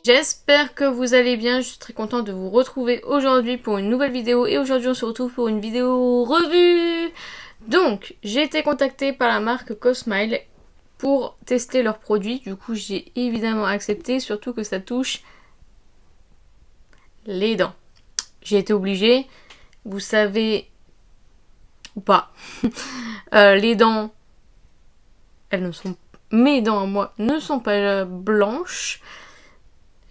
J'espère que vous allez bien, je suis très contente de vous retrouver aujourd'hui pour une nouvelle vidéo et aujourd'hui on se retrouve pour une vidéo revue. Donc j'ai été contactée par la marque Cosmile pour tester leurs produits, du coup j'ai évidemment accepté, surtout que ça touche les dents. J'ai été obligée, vous savez ou pas, les dents, mes dents à moi ne sont pas blanches.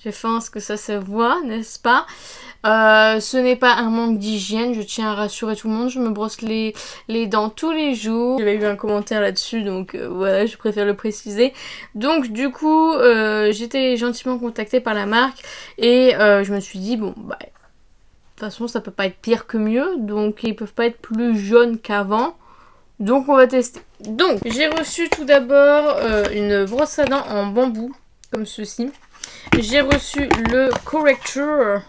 Je pense que ça se voit, n'est-ce pas? Ce n'est pas un manque d'hygiène, je tiens à rassurer tout le monde, je me brosse les dents tous les jours. J'avais eu un commentaire là-dessus, donc voilà, je préfère le préciser. Donc du coup, j'étais gentiment contactée par la marque et je me suis dit, bon, bah, de toute façon, ça peut pas être pire que mieux, donc ils peuvent pas être plus jaunes qu'avant. Donc on va tester. Donc j'ai reçu tout d'abord une brosse à dents en bambou, comme ceci. J'ai reçu le correcteur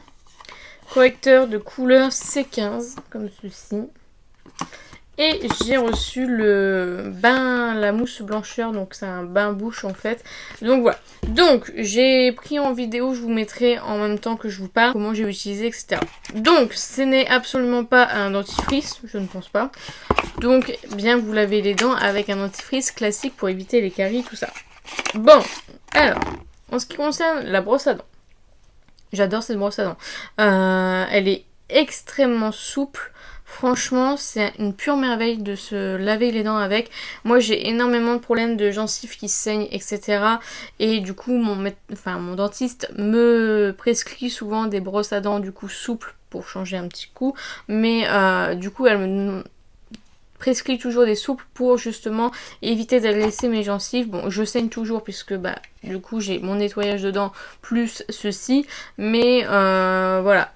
de couleur C15, comme ceci. Et j'ai reçu la mousse blancheur, donc c'est un bain bouche en fait. Donc voilà. Donc j'ai pris en vidéo, je vous mettrai en même temps que je vous parle comment j'ai utilisé, etc. Donc ce n'est absolument pas un dentifrice, je ne pense pas. Donc bien vous lavez les dents avec un dentifrice classique pour éviter les caries, tout ça. Bon, alors, en ce qui concerne la brosse à dents, j'adore cette brosse à dents. Elle est extrêmement souple. Franchement, c'est une pure merveille de se laver les dents avec. Moi, j'ai énormément de problèmes de gencives qui saignent, etc. Et du coup, mon dentiste me prescrit souvent des brosses à dents du coup souples pour changer un petit coup. Mais du coup, elle me prescrit toujours des souples pour justement éviter d'agresser mes gencives. Bon, je saigne toujours puisque bah du coup j'ai mon nettoyage de dents plus ceci, mais voilà,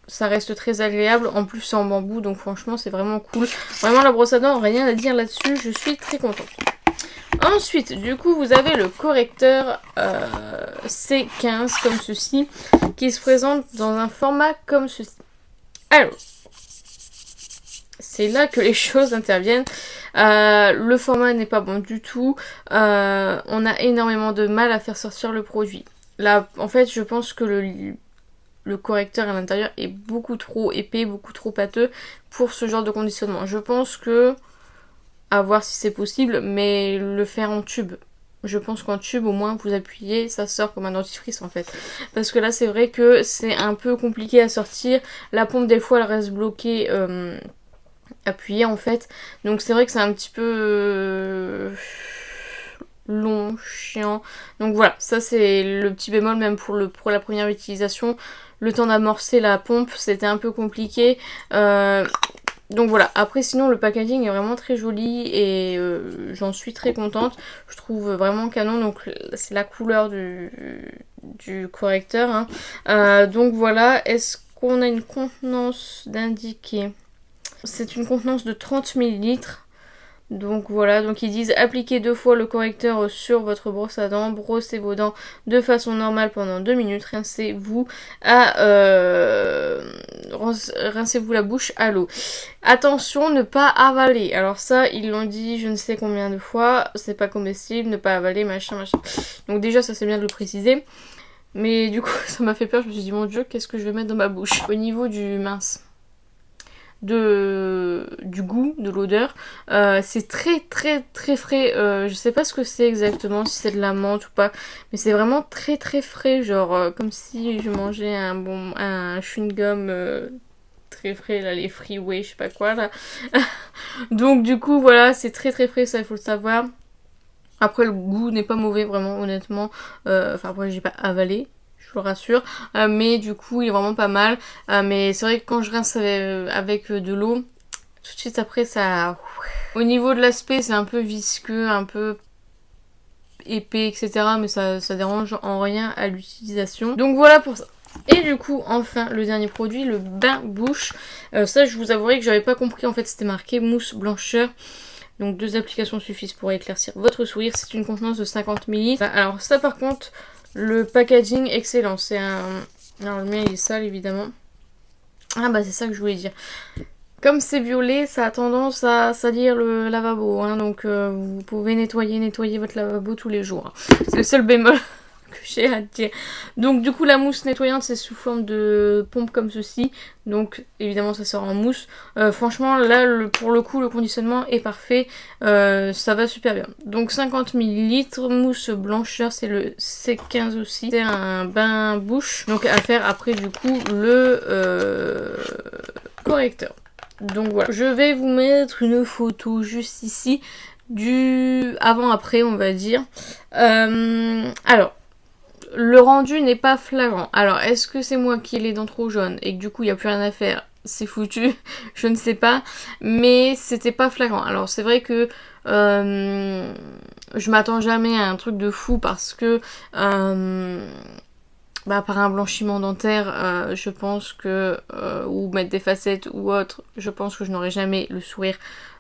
ça reste très agréable. En plus c'est en bambou, donc franchement c'est vraiment cool. Vraiment la brosse à dents, rien à dire là-dessus, je suis très contente. Ensuite, du coup, vous avez le correcteur C15 comme ceci, qui se présente dans un format comme ceci. Alors, c'est là que les choses interviennent. Le format n'est pas bon du tout. On a énormément de mal à faire sortir le produit. Là, en fait, je pense que le correcteur à l'intérieur est beaucoup trop épais, beaucoup trop pâteux pour ce genre de conditionnement. Je pense que, à voir si c'est possible, mais le faire en tube. Je pense qu'en tube, au moins, vous appuyez, ça sort comme un dentifrice en fait. Parce que là, c'est vrai que c'est un peu compliqué à sortir. La pompe, des fois, elle reste bloquée appuyée en fait. Donc c'est vrai que c'est un petit peu long, chiant. Donc voilà, ça c'est le petit bémol même pour la première utilisation. Le temps d'amorcer la pompe, c'était un peu compliqué. Donc voilà, après sinon le packaging est vraiment très joli et j'en suis très contente. Je trouve vraiment canon, donc c'est la couleur du correcteur. Hein. Donc voilà, est-ce qu'on a une contenance d'indiquer? C'est une contenance de 30 ml. Donc voilà, donc ils disent appliquez 2 fois le correcteur sur votre brosse à dents, brossez vos dents de façon normale pendant 2 minutes, rincez-vous la bouche à l'eau. Attention, ne pas avaler. Alors ça, ils l'ont dit je ne sais combien de fois, c'est pas comestible, ne pas avaler, machin. Donc déjà ça c'est bien de le préciser. Mais du coup ça m'a fait peur, je me suis dit mon dieu, qu'est-ce que je vais mettre dans ma bouche? Au niveau du du goût, de l'odeur, c'est très très très frais. Je sais pas ce que c'est exactement, si c'est de la menthe ou pas, mais c'est vraiment très très frais, genre comme si je mangeais un chewing-gum très frais, là, les Freeway, je sais pas quoi là. Donc du coup voilà, c'est très très frais, ça il faut le savoir. Après le goût n'est pas mauvais vraiment honnêtement, enfin après j'ai pas avalé, je vous rassure, mais du coup il est vraiment pas mal, mais c'est vrai que quand je rince avec de l'eau, tout de suite après ça... Au niveau de l'aspect c'est un peu visqueux, un peu épais, etc. mais ça dérange en rien à l'utilisation. Donc voilà pour ça. Et du coup, enfin, le dernier produit, le bain bouche. Ça, je vous avouerai que j'avais pas compris. En fait, c'était marqué mousse blancheur. Donc 2 applications suffisent pour éclaircir votre sourire. C'est une contenance de 50 ml. Alors ça par contre, le packaging excellent. C'est un... Alors le mien il est sale évidemment. Ah bah c'est ça que je voulais dire. Comme c'est violet, ça a tendance à salir le lavabo. Hein, donc vous pouvez nettoyer votre lavabo tous les jours. C'est le seul bémol j'ai à dire. Donc du coup la mousse nettoyante c'est sous forme de pompe comme ceci. Donc évidemment ça sort en mousse. Franchement là pour le coup le conditionnement est parfait. Ça va super bien. Donc 50 ml mousse blancheur, c'est le C15 aussi. C'est un bain bouche. Donc à faire après du coup le correcteur. Donc voilà. Je vais vous mettre une photo juste ici du avant-après on va dire. Alors le rendu n'est pas flagrant. Alors, est-ce que c'est moi qui ai les dents trop jaunes et que du coup il n'y a plus rien à faire? C'est foutu, je ne sais pas. Mais c'était pas flagrant. Alors, c'est vrai que je m'attends jamais à un truc de fou parce que par un blanchiment dentaire, je pense que, ou mettre des facettes ou autre, je pense que je n'aurai jamais le sourire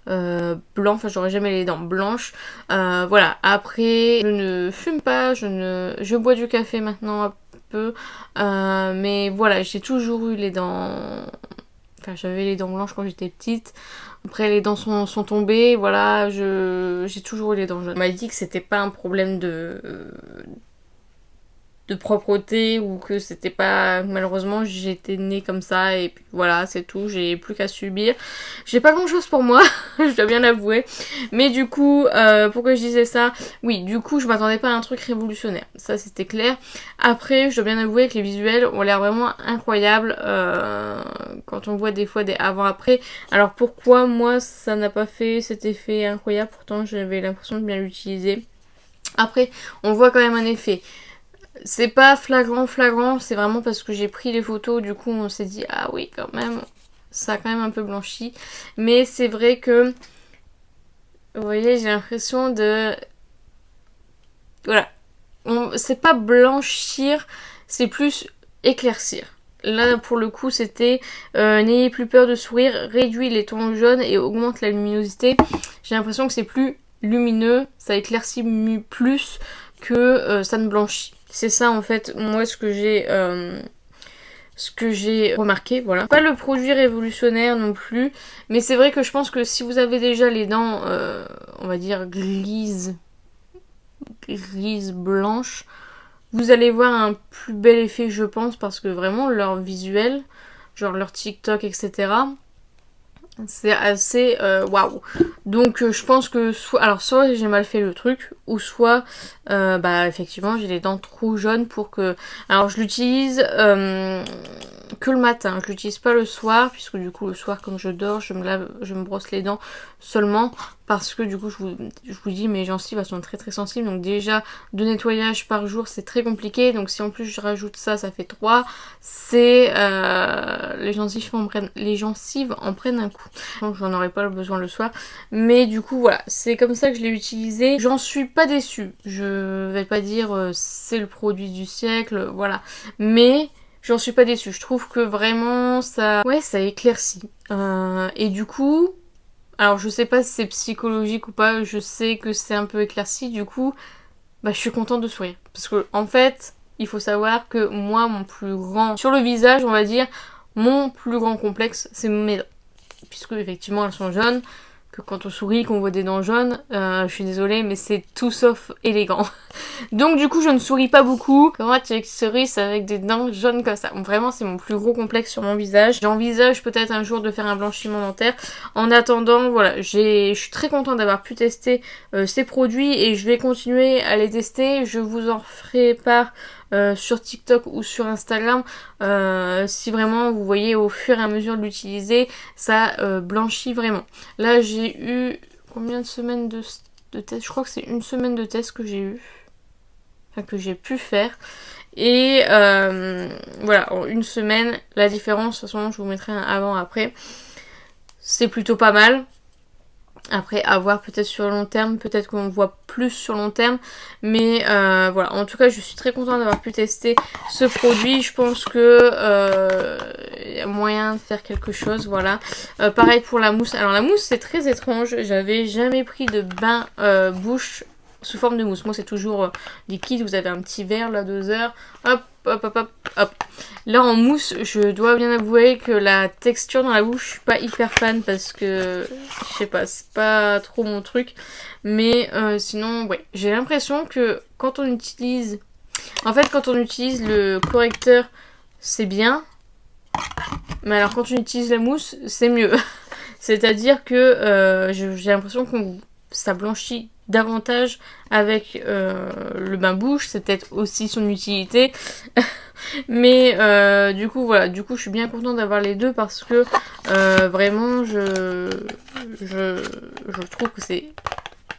blanc, enfin j'aurai jamais les dents blanches. Voilà, après je ne fume pas, je bois du café maintenant un peu, mais voilà, j'ai toujours eu les dents, enfin j'avais les dents blanches quand j'étais petite. Après les dents sont tombées, voilà, j'ai toujours eu les dents jaunes. On m'a dit que c'était pas un problème de propreté ou que c'était pas, malheureusement j'étais née comme ça et puis voilà c'est tout, j'ai plus qu'à subir. J'ai pas grand chose pour moi, je dois bien l'avouer, mais du coup pourquoi je disais ça, oui du coup je m'attendais pas à un truc révolutionnaire, ça c'était clair. Après je dois bien avouer que les visuels ont l'air vraiment incroyables quand on voit des fois des avant-après. Alors pourquoi moi ça n'a pas fait cet effet incroyable, pourtant j'avais l'impression de bien l'utiliser. Après on voit quand même un effet. C'est pas flagrant, c'est vraiment parce que j'ai pris les photos, du coup on s'est dit ah oui quand même, ça a quand même un peu blanchi. Mais c'est vrai que, vous voyez, j'ai l'impression de... Voilà, c'est pas blanchir, c'est plus éclaircir. Là pour le coup c'était n'ayez plus peur de sourire, réduit les tons jaunes et augmente la luminosité. J'ai l'impression que c'est plus lumineux, ça éclaircit plus que ça ne blanchit. C'est ça en fait, moi ce que j'ai remarqué, voilà. Pas le produit révolutionnaire non plus, mais c'est vrai que je pense que si vous avez déjà les dents, on va dire grises blanches, vous allez voir un plus bel effet je pense, parce que vraiment leur visuel, genre leur TikTok etc., c'est assez waouh. Donc je pense que soit j'ai mal fait le truc, ou soit effectivement j'ai les dents trop jaunes pour que... Alors je l'utilise que le matin, je l'utilise pas le soir, puisque du coup le soir comme je dors, je me brosse les dents seulement, parce que du coup je vous dis mes gencives elles sont très sensibles, donc déjà 2 nettoyages par jour c'est très compliqué, donc si en plus je rajoute ça, ça fait 3, c'est les gencives en prennent un coup. Donc j'en aurais pas besoin le soir, mais du coup voilà, c'est comme ça que je l'ai utilisé. J'en suis pas déçue, je vais pas dire c'est le produit du siècle, voilà, mais j'en suis pas déçue. Je trouve que vraiment ça éclaircit. Et du coup, alors je sais pas si c'est psychologique ou pas, je sais que c'est un peu éclairci, du coup je suis contente de sourire. Parce que en fait, il faut savoir que moi, mon plus grand... Sur le visage, on va dire, mon plus grand complexe, c'est mes dents. Puisque effectivement elles sont jaunes, que quand on sourit, qu'on voit des dents jaunes, je suis désolée, mais c'est tout sauf élégant. Donc du coup je ne souris pas beaucoup. Comment tu souris avec des dents jaunes comme ça? Vraiment c'est mon plus gros complexe sur mon visage. J'envisage peut-être un jour de faire un blanchiment dentaire. En attendant, voilà, je suis très contente d'avoir pu tester ces produits et je vais continuer à les tester. Je vous en ferai part sur TikTok ou sur Instagram si vraiment vous voyez au fur et à mesure de l'utiliser, ça blanchit vraiment. Là j'ai eu combien de semaines de test? Je crois que c'est 1 semaine de test que j'ai eu. Enfin, que j'ai pu faire. Et voilà, en 1 semaine, la différence, de toute façon je vous mettrai un avant-après. C'est plutôt pas mal. Après, à voir peut-être sur le long terme, peut-être qu'on voit plus sur long terme. Mais voilà, en tout cas, je suis très contente d'avoir pu tester ce produit. Je pense que y a moyen de faire quelque chose, voilà. Pareil pour la mousse. Alors la mousse, c'est très étrange. J'avais jamais pris de bain bouche sous forme de mousse. Moi, c'est toujours liquide. Vous avez un petit verre, là, 2 heures. Hop, hop, hop, hop, hop. Là, en mousse, je dois bien avouer que la texture dans la bouche, je suis pas hyper fan parce que, je sais pas, c'est pas trop mon truc. Mais sinon, ouais, j'ai l'impression que quand on utilise... En fait, quand on utilise le correcteur, c'est bien. Mais alors, quand on utilise la mousse, c'est mieux. C'est-à-dire que j'ai l'impression que ça blanchit davantage avec le bain-bouche. C'est peut-être aussi son utilité. Mais du coup, voilà. Du coup, je suis bien contente d'avoir les deux parce que vraiment, je trouve que c'est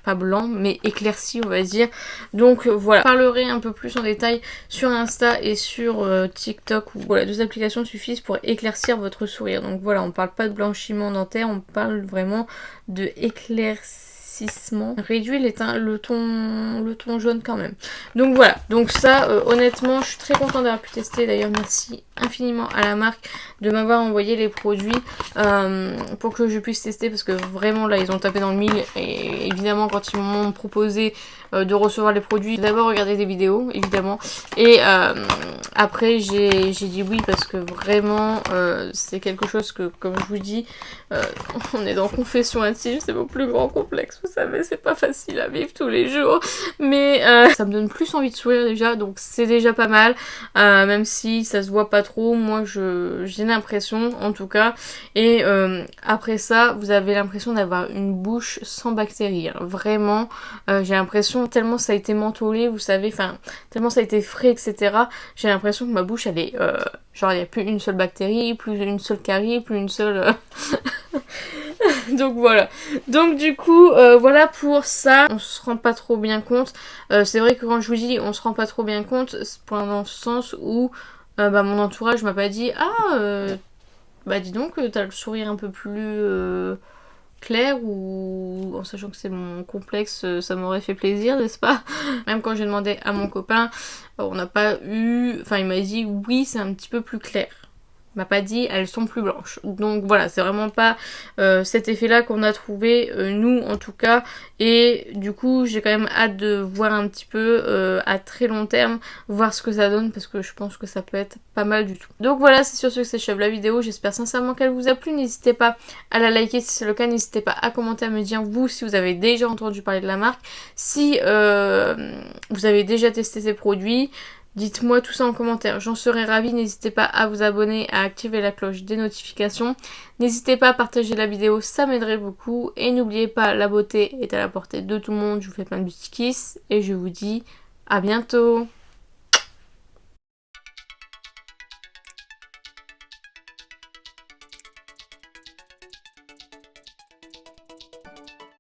pas blanc mais éclairci on va dire. Donc voilà, je parlerai un peu plus en détail sur Insta et sur TikTok où voilà, 2 applications suffisent pour éclaircir votre sourire. Donc voilà, on parle pas de blanchiment dentaire, on parle vraiment de éclaircissement. Réduit le ton jaune quand même. Donc voilà, donc ça honnêtement je suis très contente d'avoir pu tester. D'ailleurs merci infiniment à la marque de m'avoir envoyé les produits pour que je puisse tester parce que vraiment là ils ont tapé dans le mille et évidemment quand ils m'ont proposé de recevoir les produits, j'ai d'abord regardé des vidéos évidemment et après j'ai dit oui parce que vraiment c'est quelque chose que comme je vous dis on est dans confession intime, c'est mon plus grand complexe, vous savez, c'est pas facile à vivre tous les jours mais ça me donne plus envie de sourire déjà, donc c'est déjà pas mal même si ça se voit pas trop, moi j'ai l'impression en tout cas. Et après ça, vous avez l'impression d'avoir une bouche sans bactéries. Hein. Vraiment, j'ai l'impression, tellement ça a été mentholé, vous savez, enfin, tellement ça a été frais, etc. J'ai l'impression que ma bouche, elle est... genre, il n'y a plus une seule bactérie, plus une seule carie, plus une seule... Donc voilà. Donc du coup, voilà pour ça. On se rend pas trop bien compte. C'est vrai que quand je vous dis on se rend pas trop bien compte, c'est dans le sens où mon entourage m'a pas dit bah dis donc, t'as le sourire un peu plus clair ou en sachant que c'est mon complexe, ça m'aurait fait plaisir, n'est-ce pas? Même quand j'ai demandé à mon copain, on n'a pas eu... Enfin, il m'a dit oui, c'est un petit peu plus clair. Il m'a pas dit elles sont plus blanches. Donc voilà, c'est vraiment pas cet effet-là qu'on a trouvé, nous en tout cas. Et du coup, j'ai quand même hâte de voir un petit peu à très long terme, voir ce que ça donne parce que je pense que ça peut être pas mal du tout. Donc voilà, c'est sur ce que s'achève la vidéo. J'espère sincèrement qu'elle vous a plu. N'hésitez pas à la liker si c'est le cas. N'hésitez pas à commenter, à me dire vous si vous avez déjà entendu parler de la marque. Si vous avez déjà testé ces produits. Dites-moi tout ça en commentaire, j'en serais ravie. N'hésitez pas à vous abonner, à activer la cloche des notifications. N'hésitez pas à partager la vidéo, ça m'aiderait beaucoup. Et n'oubliez pas, la beauté est à la portée de tout le monde. Je vous fais plein de petits kisses et je vous dis à bientôt.